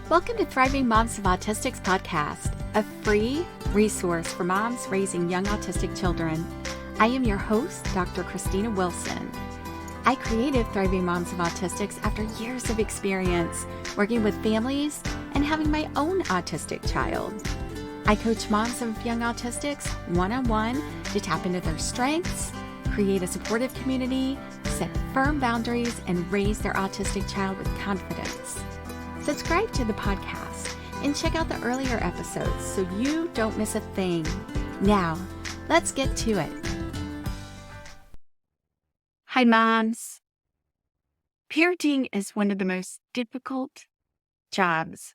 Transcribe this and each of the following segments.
Welcome to Thriving Moms of Autistics podcast, a free resource for moms raising young autistic children. I am your host, Dr. Christina Wilson. I created Thriving Moms of Autistics after years of experience working with families and having my own autistic child. I coach moms of young autistics one-on-one to tap into their strengths, create a supportive community, set firm boundaries, and raise their autistic child with confidence. Subscribe to the podcast and check out the earlier episodes so you don't miss a thing. Now, let's get to it. Hi, moms. Parenting is one of the most difficult jobs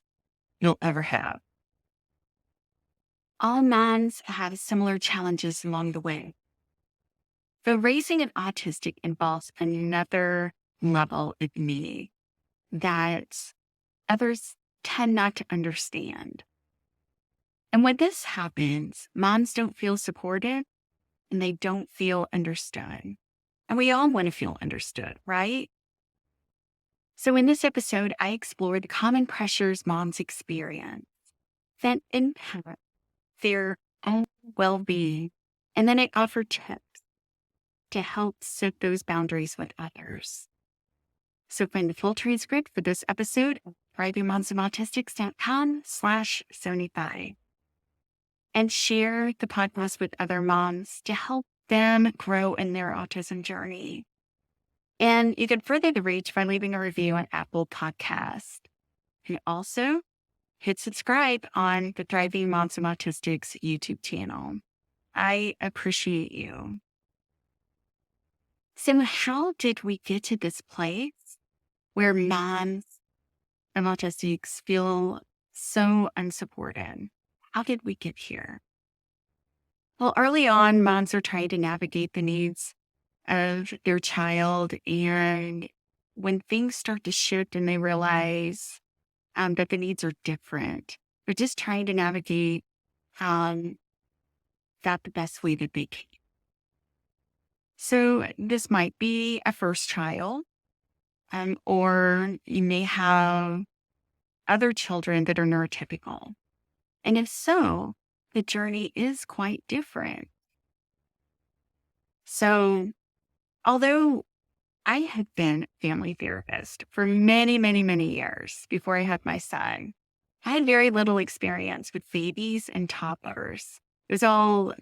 you'll ever have. All moms have similar challenges along the way. But raising an autistic involves another level of meaning that others tend not to understand. And when this happens, moms don't feel supported and they don't feel understood. And we all want to feel understood, right? So in this episode, I explore the common pressures moms experience that impact their own well-being. And then I offer tips to help set those boundaries with others. So find the full transcript for this episode at thrivingmomsofautistics.com/75 and share the podcast with other moms to help them grow in their autism journey. And you can further the reach by leaving a review on Apple Podcast. And also hit subscribe on the Thriving Moms of Autistics YouTube channel. I appreciate you. So how did we get to this place where moms of autistics feel so unsupported? How did we get here? Well, early on, moms are trying to navigate the needs of their child. And when things start to shift and they realize that the needs are different, they're just trying to navigate that the best way that they can. So this might be a first child, or you may have other children that are neurotypical. And if so, the journey is quite different. So although I had been a family therapist for many, many, many years before I had my son, I had very little experience with babies and toddlers. It was all,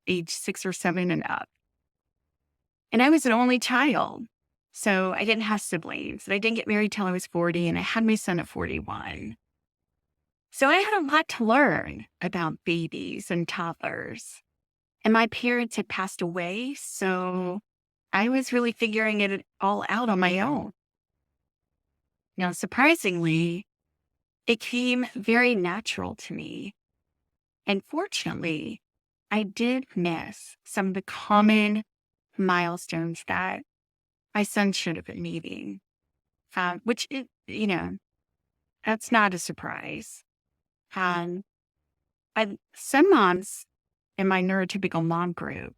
age 6 or 7 and up. And I was an only child. So I didn't have siblings. And I didn't get married till I was 40, and I had my son at 41. So I had a lot to learn about babies and toddlers. And my parents had passed away, so I was really figuring it all out on my own. Now, surprisingly, it came very natural to me. And fortunately, I did miss some of the common milestones that my son should have been meeting, which, that's not a surprise. Some moms in my neurotypical mom group,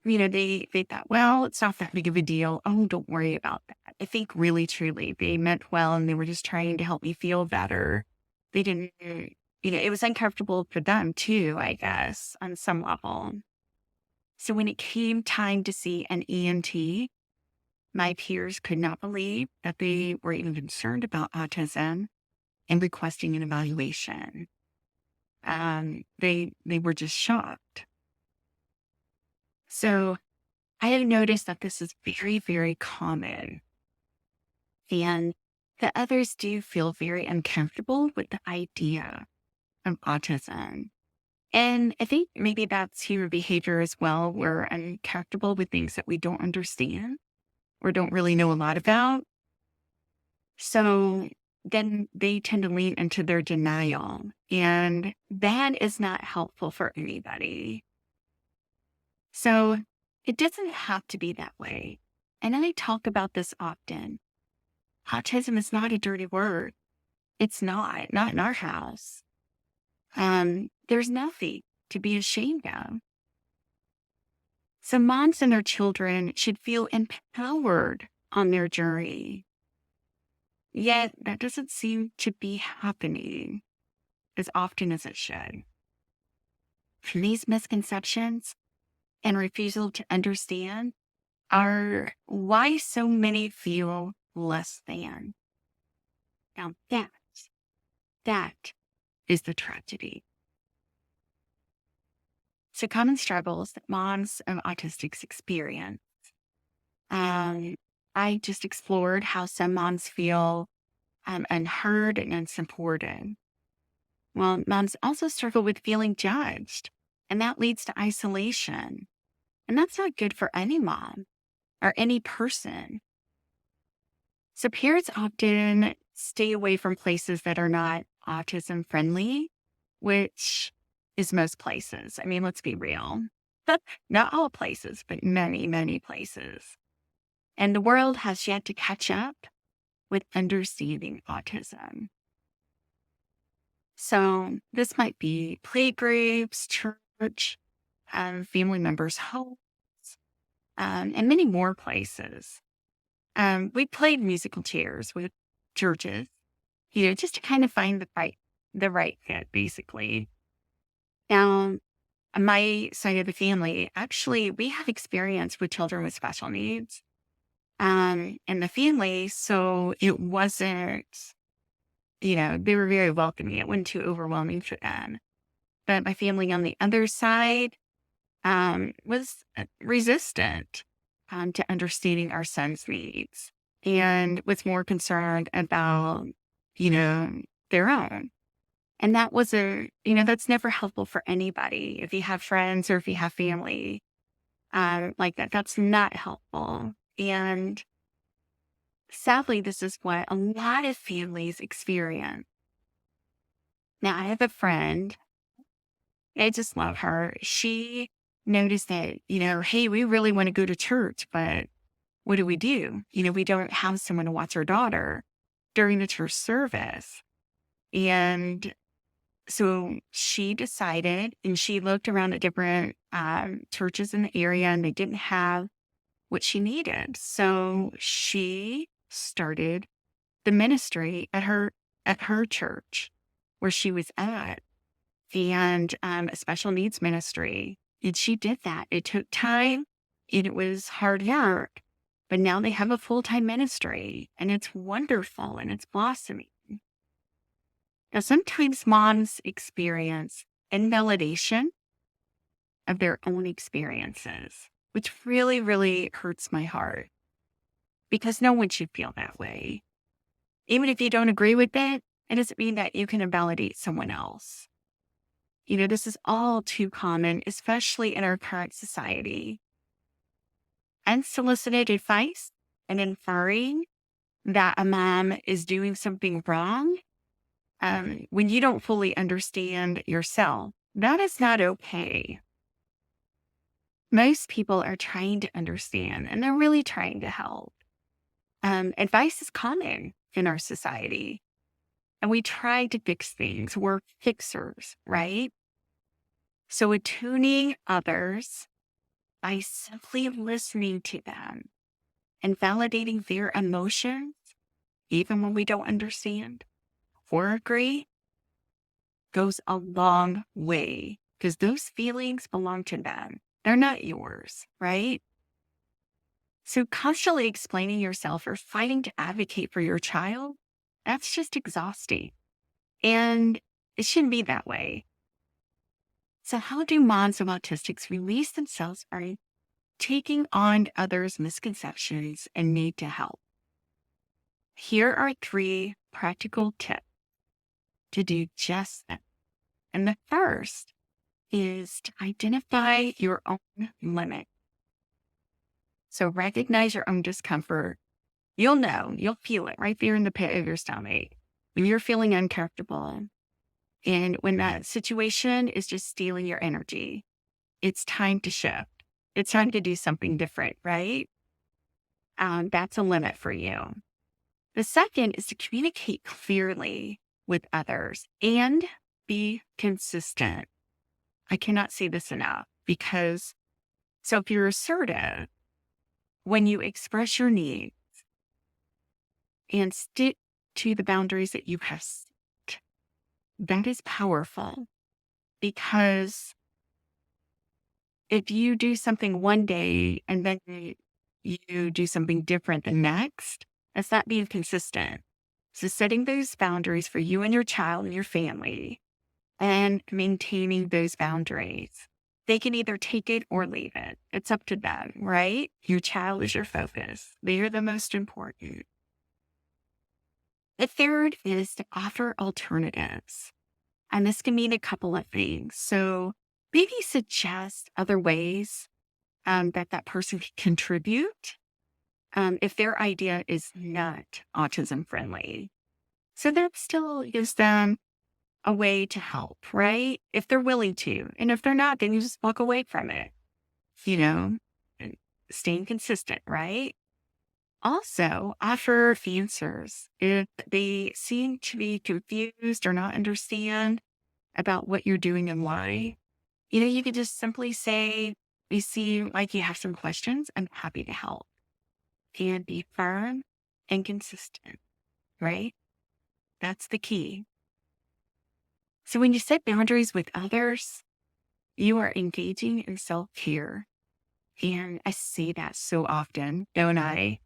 they thought, well, it's not that big of a deal. Oh, don't worry about that. I think really, truly, they meant well, and they were just trying to help me feel better. They didn't, it was uncomfortable for them too, I guess, on some level. So when it came time to see an ENT, my peers could not believe that they were even concerned about autism and requesting an evaluation. They were just shocked. So I have noticed that this is very, very common, and that others do feel very uncomfortable with the idea of autism. And I think maybe that's human behavior as well. We're uncomfortable with things that we don't understand or don't really know a lot about. So then they tend to lean into their denial, and that is not helpful for anybody. So it doesn't have to be that way. And I talk about this often. Autism is not a dirty word. It's not in our house. There's nothing to be ashamed of. So moms and their children should feel empowered on their journey. Yet that doesn't seem to be happening as often as it should. And these misconceptions and refusal to understand are why so many feel less than. Now that is the tragedy. So common struggles that moms of autistics experience. Um, I just explored how some moms feel unheard and unsupported. Well, moms also struggle with feeling judged, and that leads to isolation. And that's not good for any mom or any person. So parents often stay away from places that are not autism friendly, which is most places. I mean, let's be real. Not all places, but many, many places. And the world has yet to catch up with understanding autism. So this might be playgroups, church, family members' homes, and many more places. We played musical chairs with churches, just to kind of find the right fit, basically. Now, on my side of the family, actually, we have experience with children with special needs in the family. So it wasn't, they were very welcoming. It wasn't too overwhelming for them. But my family on the other side was resistant to understanding our son's needs and was more concerned about, you know, their own. And that's never helpful for anybody. If you have friends or if you have family like that, that's not helpful. And sadly, this is what a lot of families experience. Now, I have a friend, I just love her. She noticed that, hey, we really want to go to church, but what do? We don't have someone to watch our daughter during the church service. And so she decided, and she looked around at different churches in the area, and they didn't have what she needed. So she started the ministry at her church where she was at, and a special needs ministry. And she did that. It took time, and it was hard work, but now they have a full-time ministry, and it's wonderful, and it's blossoming. Now, sometimes moms experience invalidation of their own experiences, which really, really hurts my heart because no one should feel that way. Even if you don't agree with it doesn't mean that you can invalidate someone else. This is all too common, especially in our current society. Unsolicited advice and inferring that a mom is doing something wrong when you don't fully understand yourself, that is not okay. Most people are trying to understand and they're really trying to help. Advice is common in our society, and we try to fix things. We're fixers, right? So attuning others by simply listening to them and validating their emotions, even when we don't understand or agree, goes a long way because those feelings belong to them. They're not yours, right? So constantly explaining yourself or fighting to advocate for your child, that's just exhausting. And it shouldn't be that way. So how do moms of autistics release themselves by taking on others' misconceptions and need to help? Here are 3 practical tips to do just that. And the first is to identify your own limit. So recognize your own discomfort. You'll feel it right there in the pit of your stomach when you're feeling uncomfortable. And when that situation is just stealing your energy, it's time to shift. It's time to do something different, right? That's a limit for you. The second is to communicate clearly with others and be consistent. I cannot say this enough because if you're assertive, when you express your needs and to the boundaries that you have set. That is powerful because if you do something one day and then you do something different the next, that's not being consistent. So setting those boundaries for you and your child and your family and maintaining those boundaries. They can either take it or leave it. It's up to them, right? Your child is your focus. They are the most important. The third is to offer alternatives. And this can mean a couple of things. So maybe suggest other ways that person can contribute if their idea is not autism friendly. So that still gives them a way to help, right? If they're willing to. And if they're not, then you just walk away from it, and staying consistent, right? Also, offer answers. If they seem to be confused or not understand about what you're doing and why, you could just simply say, you seem like you have some questions. I'm happy to help. And be firm and consistent, right? That's the key. So when you set boundaries with others, you are engaging in self-care. And I see that so often, don't I?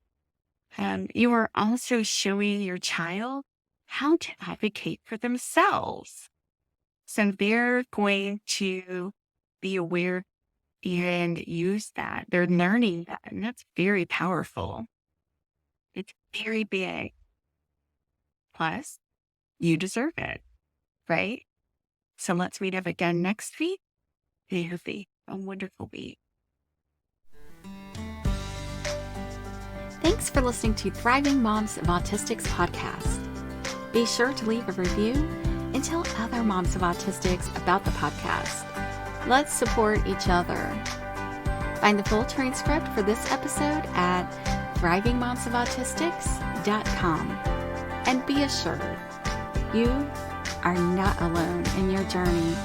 You are also showing your child how to advocate for themselves. So they're going to be aware and use that. They're learning that, and that's very powerful. It's very big. Plus, you deserve it, right? So let's meet up again next week. Be healthy. A wonderful week. Thanks for listening to Thriving Moms of Autistics podcast. Be sure to leave a review and tell other moms of autistics about the podcast. Let's support each other. Find the full transcript for this episode at thrivingmomsofautistics.com. And be assured, you are not alone in your journey.